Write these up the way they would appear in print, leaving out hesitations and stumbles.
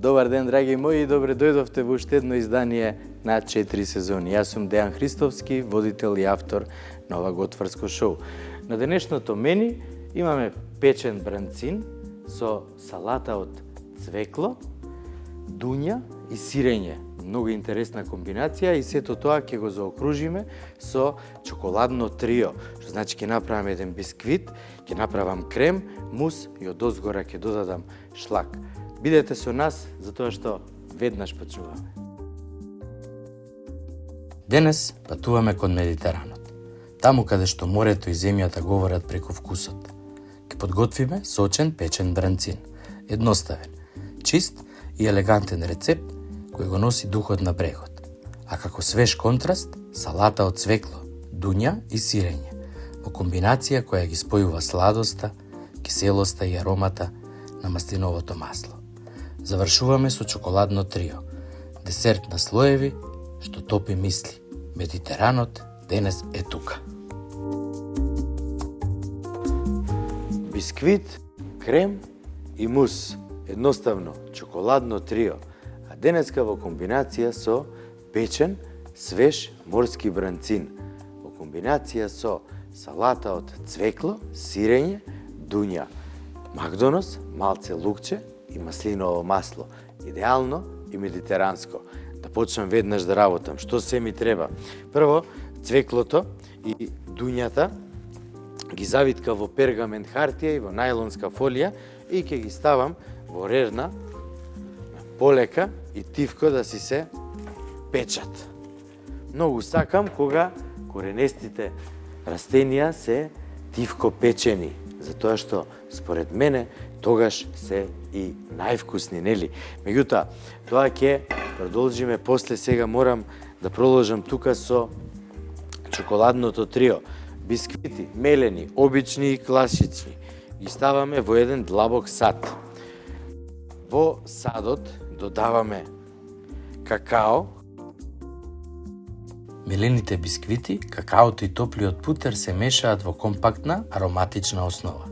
Добар ден, драги мои, и добре дојдовте во уште едно издание на 4 сезони. Јас сум Дејан Христовски, водител и автор на ова готварско шоу. На денешното мени имаме печен бранцин со салата од цвекло, дуња и сирење. Многу интересна комбинација и сето тоа ќе го заокружиме со чоколадно трио. Што значи ќе направам еден бисквит, ќе направам крем, мус и одозгора ќе додадам шлак. Бидете со нас, затоа што веднаш почнуваме. Денес патуваме кон Медитеранот. Таму каде што морето и земјата говорат преку вкусот. Ќе подготвиме сочен печен бранцин. Едноставен, чист и елегантен рецепт кој го носи духот на брегот. А како свеж контраст, салата од цвекло, дуња и сирење, во комбинација која ги спојува сладоста, киселоста и аромата на маслиновото масло. Завршуваме со чоколадно трио, десерт на слоеви што топи мисли. Медитеранот денес е тука. Бисквит, крем и мус. Едноставно, чоколадно трио. А денеска во комбинација со печен, свеж морски бранцин. Во комбинација со салата од цвекло, сирење, дуња, Макдонос, малце лукче и маслиново масло. Идеално и медитеранско. Да почнам веднаш да работам. Што се ми треба? Прво, цвеклото и дуњата ги завитка во пергамент хартија и во најлонска фолија и ќе ги ставам во рерна полека и тивко да си се печат. Многу сакам кога коренестите растенија се тивко печени, затоа што според мене тогаш се и највкусни, нели? Меѓутоа, тоа ќе продолжиме после. Сега морам да продолжам тука со чоколадното трио. Бисквити, мелени, обични и класични, ги ставаме во еден длабок сад. Во садот додаваме какао. Мелените бисквити, какаото и топлиот путер се мешаат во компактна ароматична основа.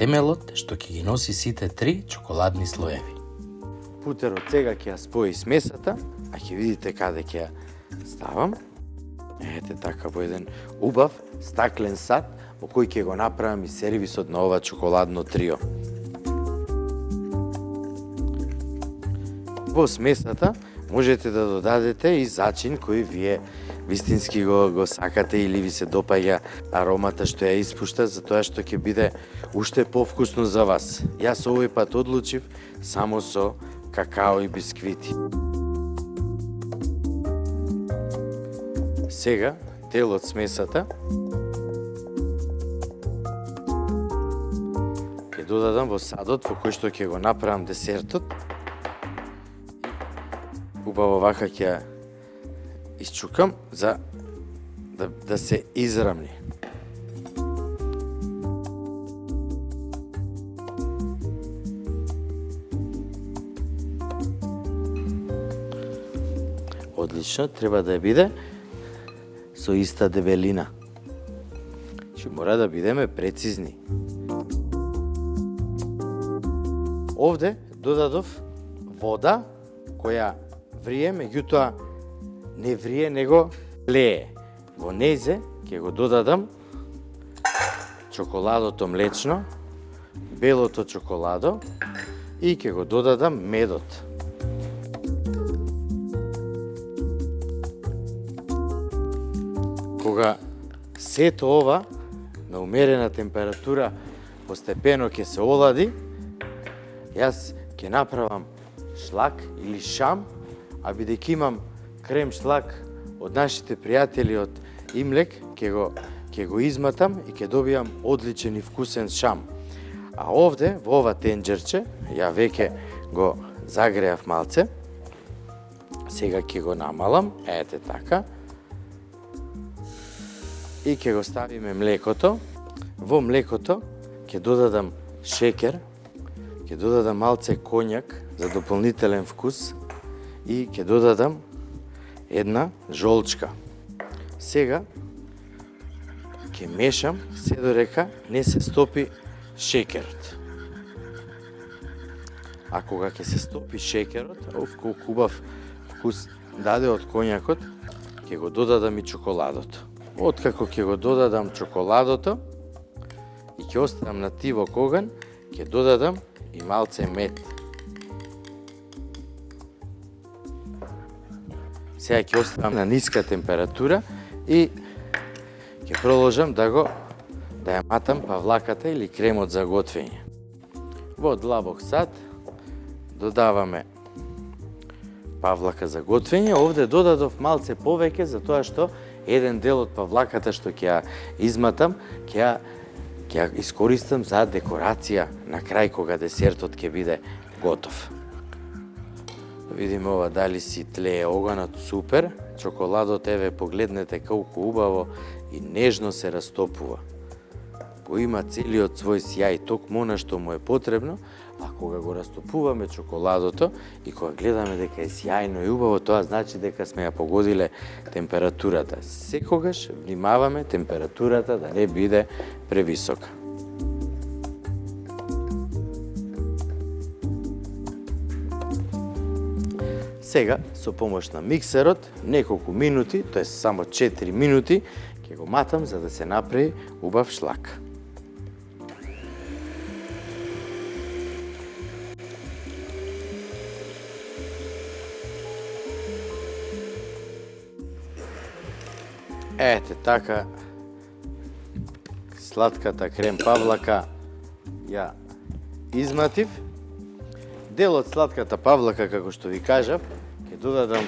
Темелот што ќе ги носи сите три чоколадни слоеви. Путерот сега ќе ја спои смесата, а ќе видите каде ќе ја ставам. Ете така во еден убав стаклен сад во кој ќе го направам и сервисот на ова чоколадно трио. Во смесата можете да додадете и зачин кој вие вистински го сакате или ви се допаѓа аромата што ја испушта, затоа што ќе биде уште повкусно за вас. Јас овој пат одлучив само со какао и бисквити. Сега дел од смесата ќе додадам во садот во кој што ќе го направам десертот. Убаво вака ќе ја исчукам за да се израмни. Одлично, треба да биде со иста дебелина. Че мора да бидеме прецизни. Овде додадов вода која врие, меѓутоа не врие, него лее. Во незе ќе го додадам чоколадото млечно, белото чоколадо и ќе го додадам медот. Кога сето ова на умерена температура постепено ќе се олади, јас ќе направам шлак или шам, а бидејќи имам крем шлак од нашите пријатели од Имлек, ќе го изматам и ќе добијам одличен и вкусен шам. А овде, во ова тенџерче, ја веќе го загреав малце, сега ќе го намалам, ете така, и ќе го ставиме млекото. Во млекото ќе додадам шекер, ќе додадам малце коњак за дополнителен вкус и ќе додадам една жолчка. Сега ќе мешам се додека не се стопи шекерот. а кога ќе се стопи шеќерот, колку убав вкус даде од коњакот, ќе го додадам и чоколадото. Откако ќе го додадам чоколадото и ќе оставам на тивок оган, ќе додадам и малце мед. Сега ќе оставам на ниска температура и ќе продолжам да ја матам павлаката или кремот за готвење. Во длабок сад додаваме павлака за готвење. Овде додадов малце повеќе затоа што еден дел од павлаката што ќе ја изматам, ќе ја искористам за декорација на крај кога десертот ќе биде готов. Да видиме ова дали си тлее оганот, супер. Чоколадот, еве погледнете колку убаво и нежно се растопува. Го има целиот свој сјај, токму она што му е потребно, а кога го растопуваме чоколадото и кога гледаме дека е сјајно и убаво, тоа значи дека сме ја погодиле температурата. Секогаш внимаваме температурата да не биде превисока. Сега, со помош на миксерот, неколку минути, тоа е само 4 минути, ќе го матам за да се направи убав шлак. Ете така, сладката крем павлака ја изматив. Дел од сладката павлака, како што ви кажав, ќе додадам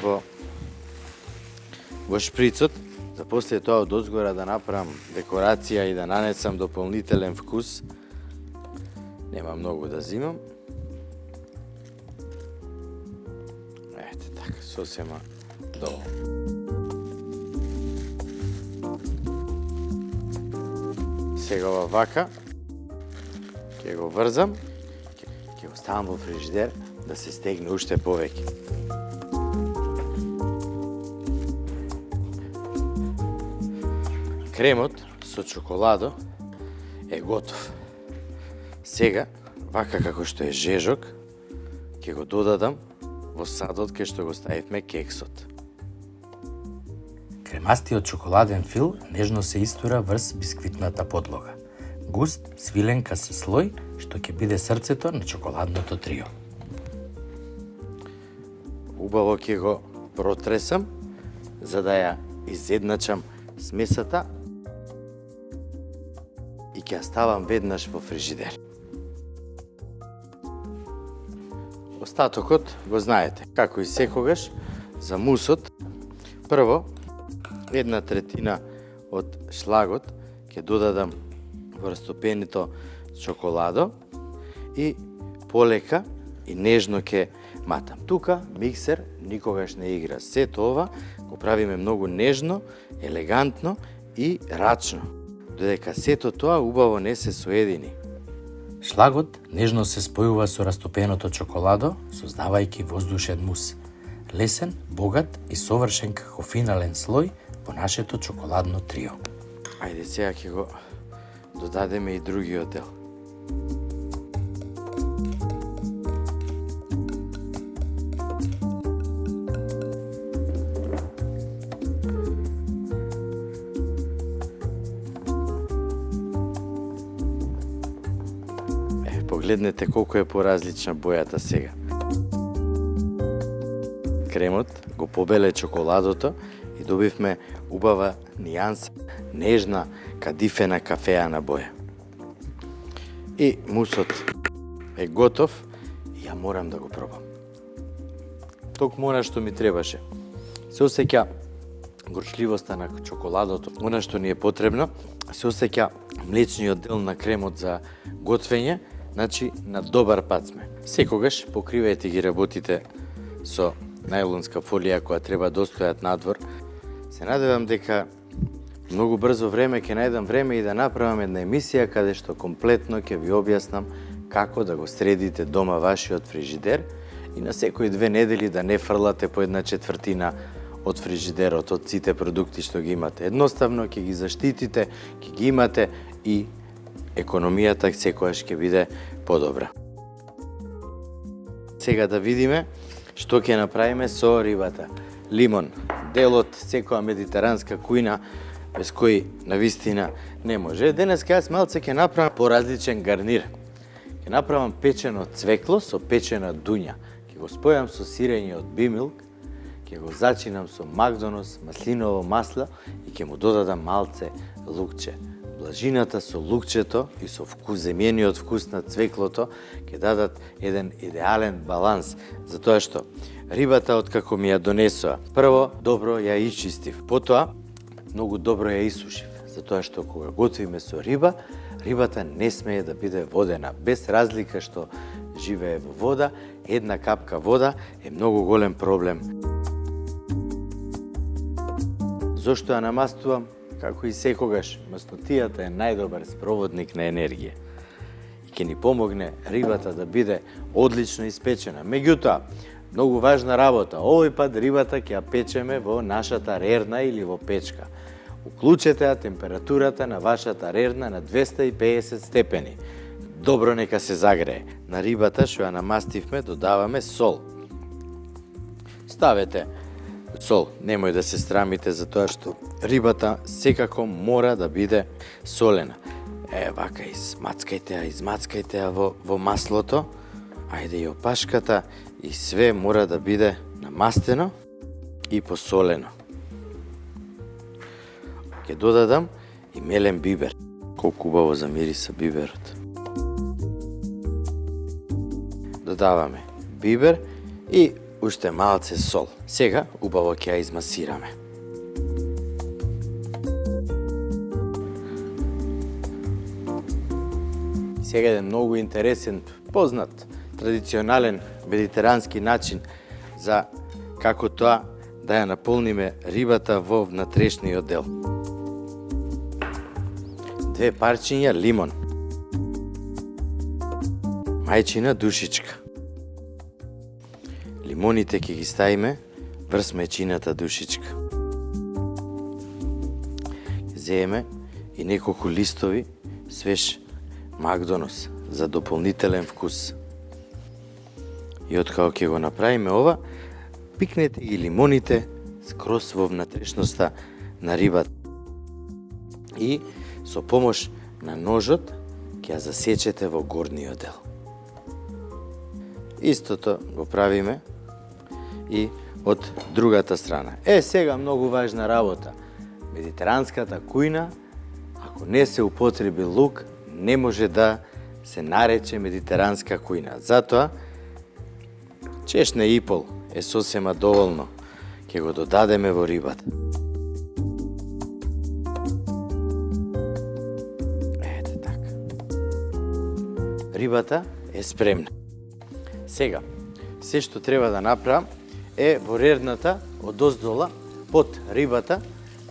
во шприцот, за после тоа од озгора да направам декорација и да нанесам дополнителен вкус. Нема многу да зимам. Ете така, сосема доволно. Сега ова вака, ќе го врзам, ќе го ставам во фрижидер да се стегне уште повеќе. Кремот со чоколадо е готов. Сега, вака како што е жежок, ќе го додадам во садот кај што го ставивме кексот. Кремастиот чоколаден фил нежно се истура врз бисквитната подлога. Густ, свилен касе слој, што ќе биде срцето на чоколадното трио. Убаво ќе го протресам, за да ја изедначам смесата и ќе ја ставам веднаш во фрижидер. Остатокот го знаете, како и секогаш, за мусот, прво, 1/3 од шлагот ќе додадам во растопеното чоколадо и полека и нежно ќе матам. Тука миксер никогаш не игра. Сето ова го правиме многу нежно, елегантно и рачно, додека сето тоа убаво не се соедини. Шлагот нежно се спојува со растопеното чоколадо, создавајќи воздушен мус. Лесен, богат и совршен како финален слој во нашето чоколадно трио. Ајде сега ќе го додадеме и другиот дел. Погледнете колку е поразлична бојата сега. Кремот го побеле чоколадото и добивме убава нијанса, нежна, кадифена кафеана боја. И мусот е готов и ја морам да го пробам. Токму она што ми требаше. Се осеќа горчливоста на чоколадото, она што ни е потребно, се осеќа млечниот дел на кремот за готвење, значи на добар пат сме. Секогаш покривајте ги работите со најлонска фолија која треба да стојат надвор. Се надевам дека многу брзо време ќе најдам време и да направам една емисија каде што комплетно ќе ви објаснам како да го средите дома вашиот фрижидер и на секои 2 недели да не фрлате по 1/4 од фрижидерот, од сите продукти што ги имате. Едноставно ќе ги заштитите, ќе ги имате и економијата секогаш ќе биде подобра. Сега да видиме што ќе направиме со рибата. Лимон, дел од секоја медитеранска кујна, без кој навистина не може. Денеска јас малце ќе направам поразличен гарнир. Ќе направам печено цвекло со печена дуња. Ќе го спојам со сирење од бимилк, ќе го зачинам со макдонос, маслиново масло и ќе му додадам малце лукче. Блажината со лукчето и со земјениот вкус на цвеклото ќе дадат еден идеален баланс, затоа што рибата откако ми ја донесоа, прво добро ја ичистив, потоа многу добро ја исушив, затоа што кога готвиме со риба, рибата не смее да биде водена, без разлика што живее во вода, една капка вода е многу голем проблем. Зошто ја намастувам? Како и секогаш, маснотијата е најдобар спроводник на енергија. И ќе ни помогне рибата да биде одлично испечена. Меѓутоа, многу важна работа, овој пат рибата ќе ја печеме во нашата рерна или во печка. Уклучете ја температурата на вашата рерна на 250 степени. Добро нека се загрее. На рибата што ја намастивме додаваме сол. Ставете сол, немој да се срамите за тоа што рибата секако мора да биде солена. Вака измацкајте ја во маслото, ајде и опашката и све мора да биде намастено и посолено. Ќе додадам и мелен бибер. Колку убаво замириса биберот. Додаваме бибер и уште малце сол. Сега убаво ќе ја измасираме. Сега еден многу интересен, познат, традиционален медитерански начин за како тоа да ја наполниме рибата во внатрешниот дел. 2 парчиња лимон, мајчина душичка. Лимоните ќе ги ставиме врз мајчината душичка. Ќе земеме и неколку листови свеж макдонос за дополнителен вкус. И откако ќе го направиме ова, пикнете ги лимоните скрос во внатрешноста на рибата. И со помош на ножот ќе ја засечете во горниот дел. Истото го правиме и од другата страна. Сега многу важна работа. Медитеранската кујна, ако не се употреби лук, не може да се нарече медитеранска кујна. Затоа, чешне и пол е сосема доволно. Ќе го додадеме во рибата. Ете така. Рибата е спремна. Сега, се што треба да направам е во рерната одоздола под рибата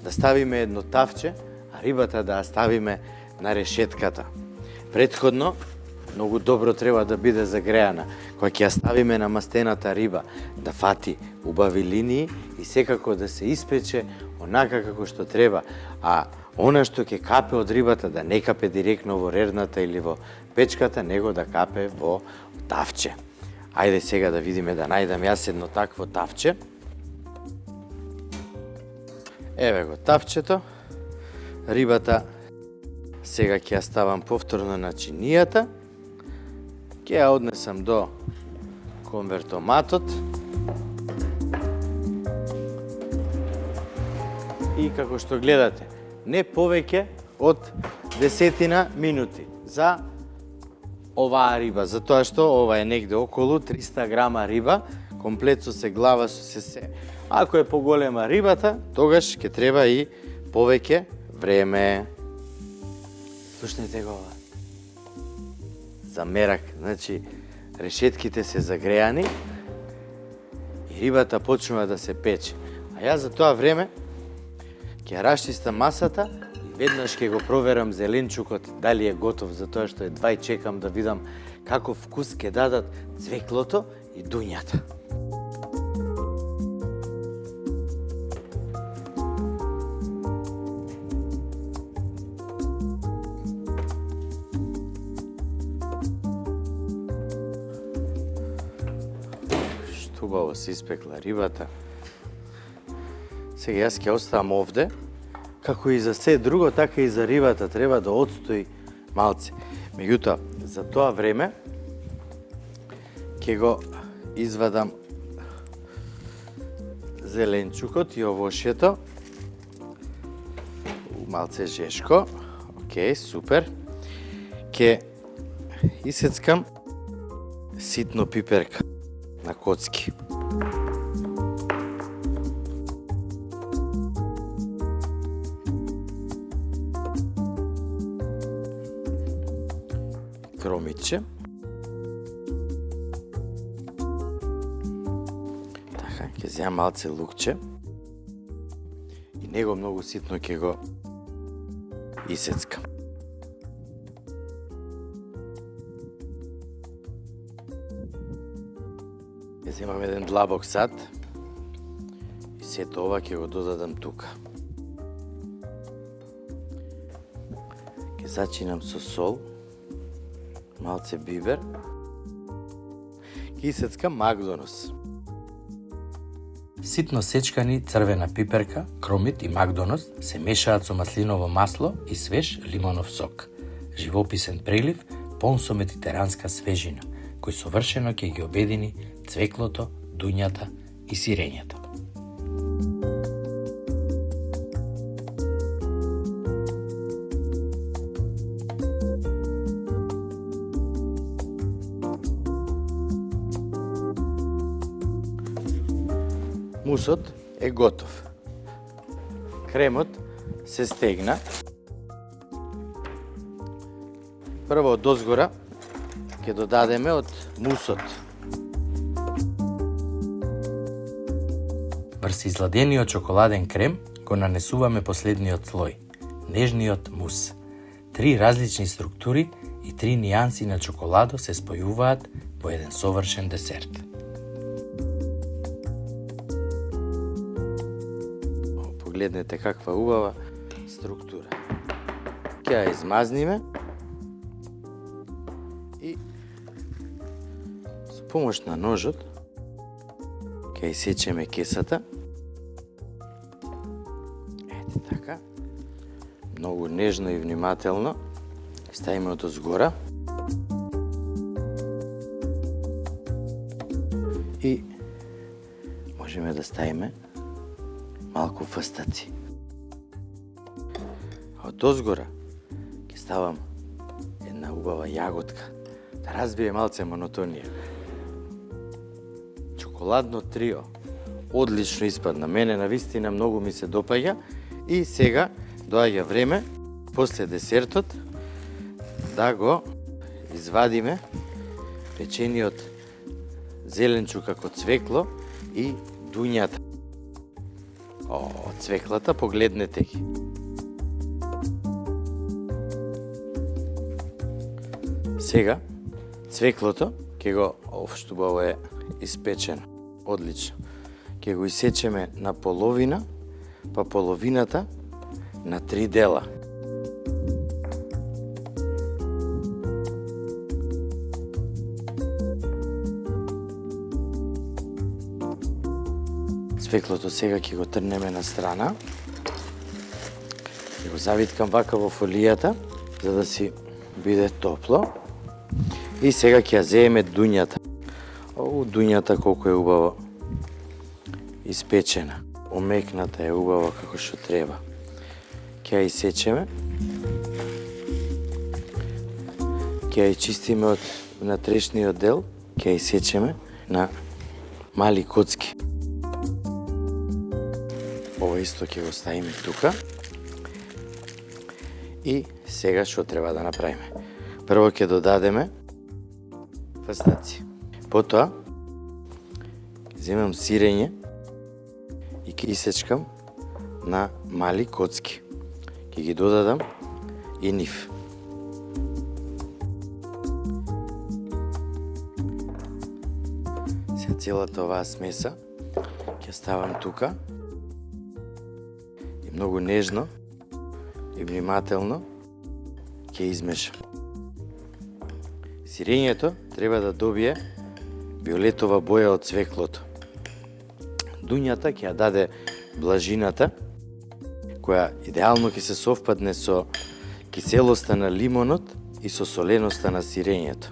да ставиме едно тавче, а рибата да ја ставиме на решетката. Претходно, многу добро треба да биде загреана. Кога ќе ја ставиме на мастената риба, да фати убави линии и секако да се испече онака како што треба. А она што ќе капе од рибата да не капе директно во рерната или во печката, него да капе во тавче. Ајде сега да видиме, да најдам јас едно такво тавче. Еве го тавчето. Рибата сега ќе ја ставам повторно на чинијата. Ќе ја однесам до конвертоматот. И како што гледате, не повеќе од 10 минути за оваа риба, затоа што ова е негде околу 300 грама риба, комплет со се глава, со се. Ако е поголема рибата, тогаш ќе треба и повеќе време. Слушнете го ова. За мерак, значи решетките се загреани и рибата почнува да се пече. А јас за тоа време ќе расчистам масата и веднаш ќе го проверам зеленчукот дали е готов, затоа што едва чекам да видам каков вкус ќе дадат цвеклото и дуњата. Убаво се испекла рибата. Сега јас ќе оставам овде. Како и за се друго, така и за рибата треба да отстои малце. Меѓутоа, за тоа време ќе го извадам зеленчукот и овошјето. Малце жешко. Океј, супер. Ќе исецкам ситно пиперка на коцки. Кромиче. Така, ќе земам малце лукче. И него многу ситно ќе го исецкам. Ќе земам еден длабок сад и сето ова ќе го додадам тука. Ќе зачинам со сол, малце бибер. Ќе исецкам магдонос. Ситно сечкани црвена пиперка, кромит и магдонос се мешаат со маслиново масло и свеж лимонов сок. Живописен прелив, полн со медитеранска свежина, кој совршено ќе ги обедини цвеклото, дуњата и сирењето. Мусот е готов. Кремот се стегна. Прво од озгора ќе додадеме од мусот. Врз изладениот чоколаден крем го нанесуваме последниот слој, нежниот мус. 3 различни структури и 3 нијанси на чоколадо се спојуваат во еден совршен десерт. Погледнете каква убава структура. Ќе ја измазниме и со помош на ножот ќе исечеме кесата. Ете така. Многу нежно и внимателно ставиме од озгора. И можеме да ставиме малку фстаци. Од озгора ќе ставам една убава јаготка, да разбие малце монотонија. Чоколадно трио. Одлично испадна. Мене навистина многу ми се допаѓа и сега доаѓа време после десертот да го извадиме печениот зеленчук како цвекло и дуњата. Цвеклата, погледнете ги. Сега, цвеклото, ќе го, што убаво е испечено, одлично. Ќе го исечеме на половина, па половината на 3 дела. Цвеклото сега ќе го трнеме на страна. Ќе го завиткам вака во фолијата, за да си биде топло. И сега ќе ја земеме дуњата. Дуњата колку е убаво испечена. Омекната е убаво како што треба. Ќе ја исечеме. Ќе ја чистиме од внатрешниот дел. Ќе ја исечеме на мали коцки. Ова исто ќе го ставиме тука. И сега што треба да направиме? Прво ќе додадеме фстаци. Потоа ќе земам сирење и ќе исечкам на мали коцки. Ќе ги додадам и нив. Сега целата оваа смеса ќе ставам тука. Многу нежно и внимателно ќе измешам. Сирењето треба да добие виолетова боја од цвеклото. Дуњата ќе ја даде блажината, која идеално ќе се совпадне со киселоста на лимонот и со соленоста на сирењето.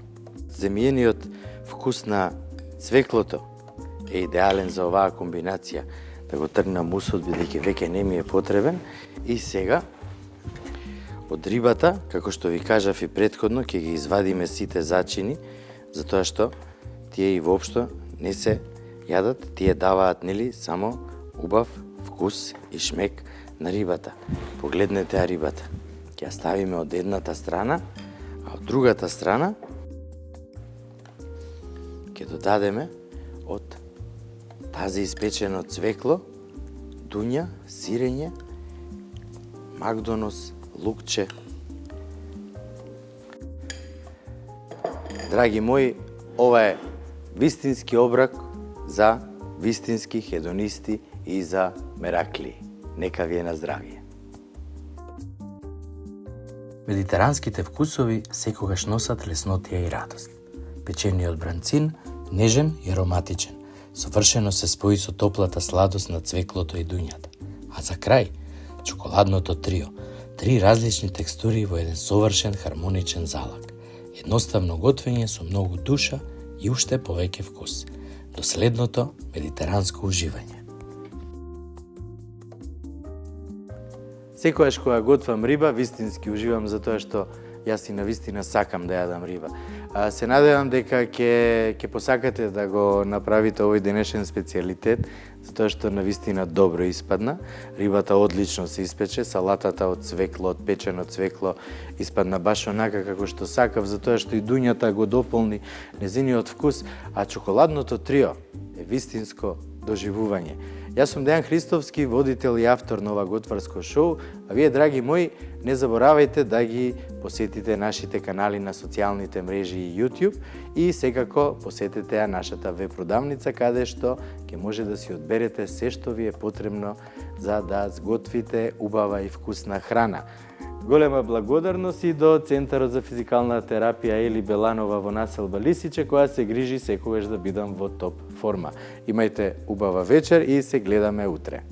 Земјениот вкус на цвеклото е идеален за оваа комбинација, да го тргнам мусот, бидејќи веќе не ми е потребен. И сега, од рибата, како што ви кажав и претходно, ќе ги извадиме сите зачини, затоа што тие и воопшто не се јадат, тие даваат, нели, само убав вкус и шмек на рибата. Погледнете ја рибата. Ќе ја ставиме од едната страна, а од другата страна ќе додадеме од тази испечено цвекло, дуња, сирење, магдонос, лукче. Драги мои, ова е вистински оброк за вистински хедонисти и за мераклии. Нека ви е на здравие. Медитеранските вкусови секогаш носат леснотија и радост. Печениот бранцин, нежен и ароматичен, совршено се спои со топлата сладост на цвеклото и дуњата. А за крај, чоколадното трио, 3 различни текстури во еден совршен хармоничен залак. Едноставно готвење со многу душа и уште повеќе вкус. До следното медитеранско уживање. Секојаш кога готвам риба, вистински уживам затоа што јас и навистина сакам да јадам риба. Се надевам дека ќе посакате да го направите овој денешен специјалитет, затоа што навистина добро испадна. Рибата одлично се испече, салатата од цвекло, од печено цвекло испадна баш онака како што сакав, затоа што и дуњата го дополни незиниот вкус, а чоколадното трио е вистинско доживување. Јас сум Дејан Христовски, водител и автор на ова готварско шоу, а вие, драги мои, не заборавајте да ги посетите нашите канали на социјалните мрежи и YouTube и секако посетете ја нашата веб-продавница, каде што ќе може да си одберете се што ви е потребно за да сготвите убава и вкусна храна. Голема благодарност и до Центарот за физикална терапија Ели Беланова во населба Лисиче, која се грижи секогаш да бидам во топ форма. Имајте убава вечер и се гледаме утре.